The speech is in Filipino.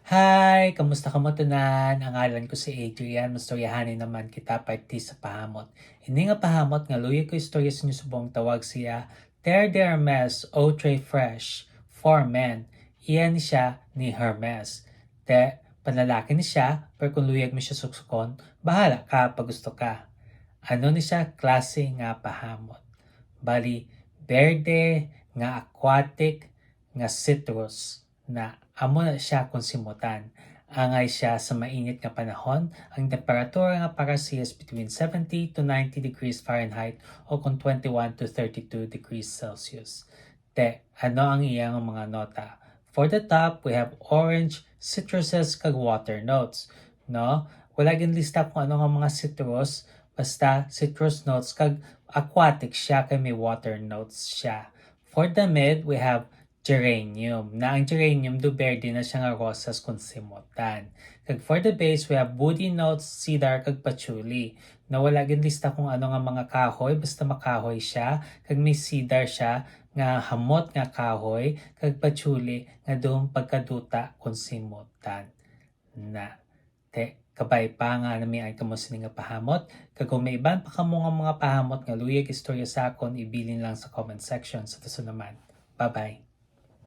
Hi! Kamusta ka mo tanan? Ang ngalan ko si Adrian. Mastoryahanin naman kita parte sa pahamot. Hindi nga pahamot nga luya ko istorya sa inyo subong tawag siya Terre d'Hermes Autre Fresh for Men. Iyan siya ni Hermes. Panlalaki ni siya, pero kung luyag mo siya suksukon, bahala ka pag gusto ka. Ano ni siya? Klase nga pahamot. Bali, verde, nga aquatic, nga citrus, na amo na siya kung simutan. Angay siya sa mainit nga panahon, ang temperatura nga para siya is between 70 to 90 degrees Fahrenheit o kung 21 to 32 degrees Celsius. Ano ang iyang mga nota? For the top, we have orange, citruses, kag water notes. No? Wala gin lista kung ano nga mga citrus, basta citrus notes kag aquatic siya kay may water notes siya. For the mid, we have geranium. Na ang geranium do verde na siya nga rosas kung simutan. Kag for the base, we have woody notes, cedar kag patchouli. Na wala gin lista kung ano nga mga kahoy, basta makahoy siya. Kag may cedar siya nga hamot nga kahoy, kag patchouli nga doon pagkaduta kung simutan. Na kabay pa nga nami ay kamo sini nga pahamot. Kag kung may iban pa kamo nga mga pahamot nga luyag istorya sa akon, ibilin lang sa comment section. Sa naman. Bye-bye.